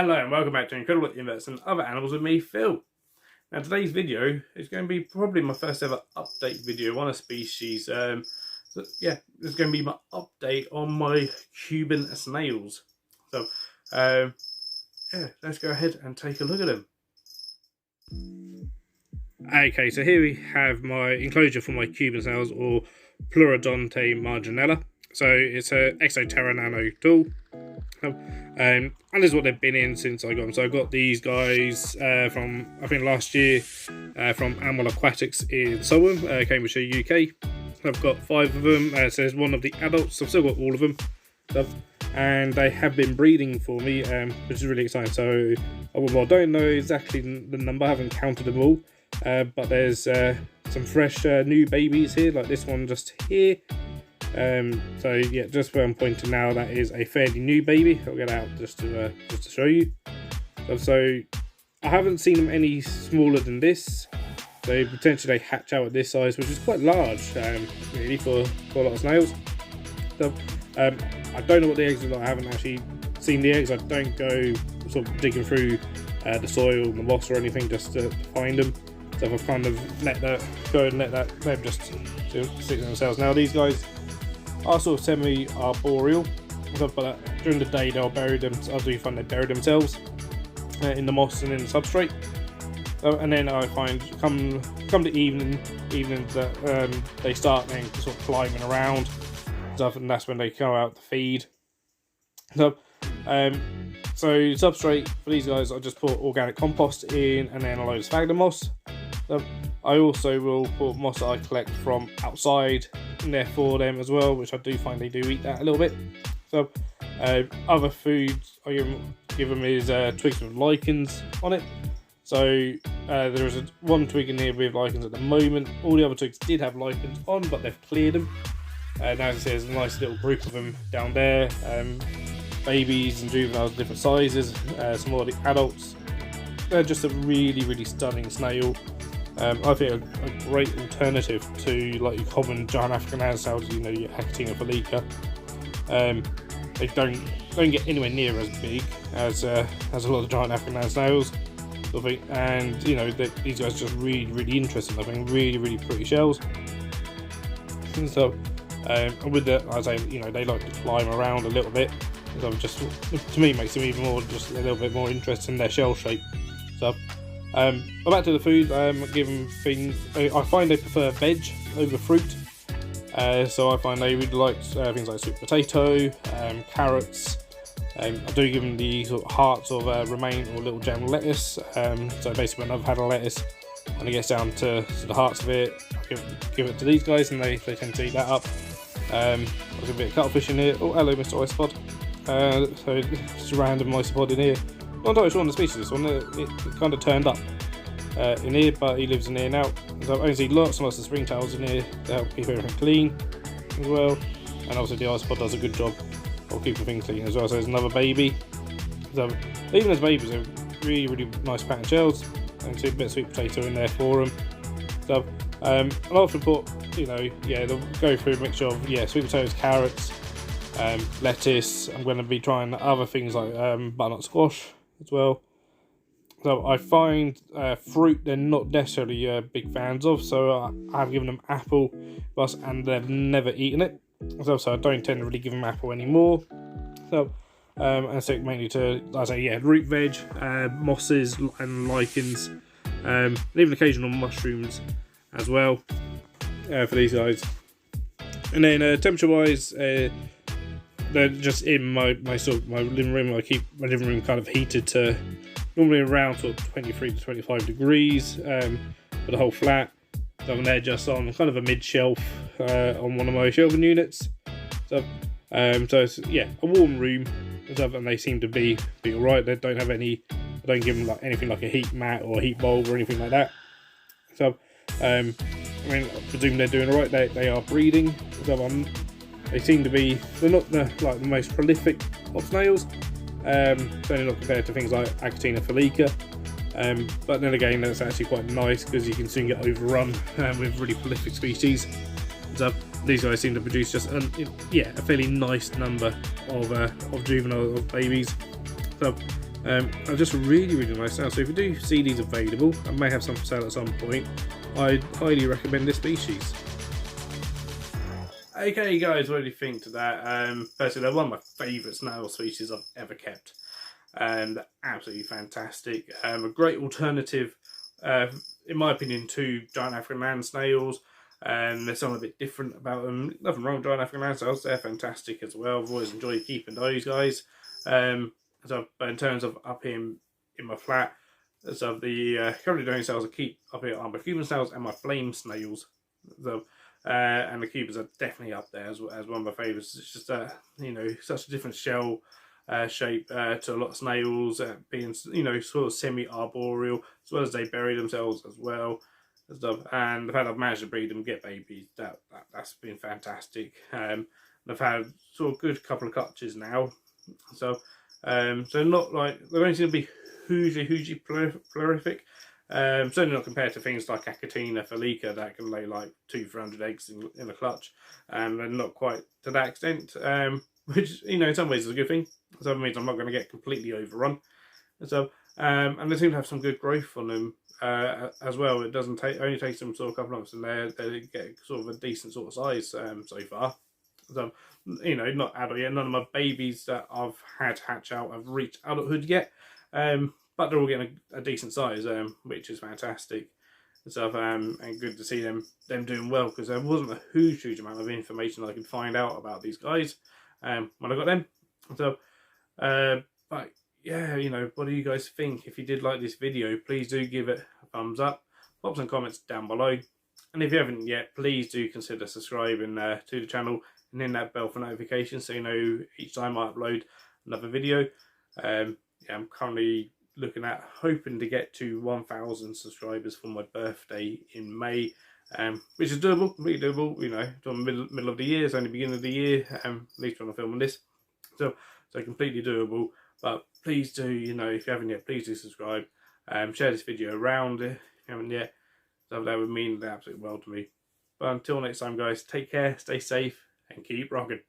Hello and welcome back to Incredible Inverts and Other Animals with me, Phil. Now today's video is going to be probably my first ever update video on a species. So yeah, this is going to be my update on my Cuban snails. So yeah, let's go ahead and take a look at them. Okay, so here we have my enclosure for my Cuban snails, or Pleurodonte marginella. So it's a Exoterra Nano tool. And this is what they've been in since I got them. So I got these guys from, I think, last year from Animal Aquatics in Solwham, Cambridgeshire, UK. I've got 5 of them. So there's one of the adults. I've still got all of them. And they have been breeding for me, which is really exciting. So I don't know exactly the number. I haven't counted them all. But there's some fresh new babies here, like this one just here. So yeah, just where I'm pointing now, that is a fairly new baby. I'll get out just to show you. So I haven't seen them any smaller than this. So potentially they hatch out at this size, which is quite large, really, for a lot of snails. So I don't know what the eggs are like. I haven't actually seen the eggs. I don't go sort of digging through the soil, the moss or anything just to find them. So I've kind of let that go and let them just stick to themselves. Now these guys are sort of semi-arboreal, but during the day they'll bury them. I do find they bury themselves in the moss and in the substrate. And then I find come to evenings that they start then sort of climbing around stuff, and that's when they come out to feed. So substrate for these guys, I just put organic compost in and then a load of sphagnum moss. I also will put moss that I collect from outside in there for them as well, which I do find they do eat that a little bit. So other foods I give them is twigs with lichens on it. So there is one twig in here with lichens at the moment. All the other twigs did have lichens on, but they've cleared them. Now there's a nice little group of them down there. Babies and juveniles, different sizes. Some more of the adults. They're just a really stunning snail. I think a great alternative to like your common giant African hand snails, you know, your Achatina felica. They don't get anywhere near as big as a lot of giant African hand snails, I think. And you know, these guys are just really interesting. I think really pretty shells. And so, and with that, I say, you know, they like to climb around a little bit. So just to me, makes them even more, just a little bit more interesting in their shell shape. So. But back to the food, give them things. I find they prefer veg over fruit. So I find they really like things like sweet potato, carrots. I do give them the sort of hearts of romaine or little gem lettuce. So basically, when I've had a lettuce and it gets down to the hearts of it, I give it to these guys, and they tend to eat that up. I've got a bit of cuttlefish in here. Oh, hello, Mr. Isopod. So just a random isopod in here. I'm not entirely sure on the species of this one. It kind of turned up in here, but he lives in here now. So I see lots and lots of springtails in here to help keep everything clean as well. And obviously the isopod does a good job of keeping things clean as well. So there's another baby. So even as babies, they're really nice pattern shells. And see a bit of sweet potato in there for them. So I'll often put, you know, yeah, they'll go through a mixture of sweet potatoes, carrots, lettuce. I'm going to be trying other things like butternut squash as well. So I find fruit they're not necessarily big fans of, so I've given them apple, and they've never eaten it. So I don't tend to really give them apple anymore. So I stick mainly to, like I say, root veg, mosses and lichens, and even occasional mushrooms as well for these guys. And then temperature wise, they're just in my living room. I keep my living room kind of heated to normally around sort of 23 to 25 degrees for the whole flat. So they're just on kind of a mid shelf on one of my shelving units. So it's a warm room and stuff, and they seem to be alright. They don't have I don't give them like anything like a heat mat or a heat bulb or anything like that. So I mean, I presume they're doing alright. They are breeding. So they seem to be, they're not the most prolific of snails, certainly not compared to things like Achatina felica, but then again that's actually quite nice because you can soon get overrun with really prolific species. So these guys seem to produce just a fairly nice number of juvenile babies. So Are just really, really nice now. So if you do see these available, I may have some for sale at some point, I'd highly recommend this species. Okay guys, what do you think to that? Personally, they're one of my favourite snail species I've ever kept. They're absolutely fantastic. A great alternative, in my opinion, to giant African land snails. There's something a bit different about them. Nothing wrong with giant African land snails, they're fantastic as well. I've always enjoyed keeping those guys. But in terms of up here in my flat, so the currently doing snails I keep up here are my Cuban snails and my flame snails. So, and the Cubans are definitely up there as one of my favourites. It's just you know, such a different shell shape to a lot of snails, being, you know, sort of semi-arboreal, as well as they bury themselves as well and stuff. And the fact I've managed to breed them, get babies, that's been fantastic. And I've had sort of good couple of clutches now, so not like they don't seem to be hugely prolific. Certainly not compared to things like Achatina felica that can lay like 200-300 eggs in a clutch, and not quite to that extent. Which, you know, in some ways is a good thing. So it means I'm not going to get completely overrun. So and they seem to have some good growth on them as well. It doesn't take, only takes them sort of a couple of months, and they get sort of a decent sort of size so far. So, you know, not adult yet. None of my babies that I've had hatch out have reached adulthood yet. But they're all getting a decent size, which is fantastic. So, and good to see them doing well, because there wasn't a huge amount of information I could find out about these guys when I got them. So, but yeah, you know, what do you guys think? If you did like this video, please do give it a thumbs up, pop some comments down below, and if you haven't yet, please do consider subscribing to the channel and hit that bell for notifications so you know each time I upload another video. Yeah, I'm currently looking at hoping to get to 1,000 subscribers for my birthday in May, which is doable, completely doable. You know, it's on middle of the year, it's only beginning of the year, at least when I'm filming this, so completely doable. But please do, you know, if you haven't yet, please do subscribe, share this video around if you haven't yet. So that would mean the absolute world to me. But until next time, guys, take care, stay safe, and keep rocking.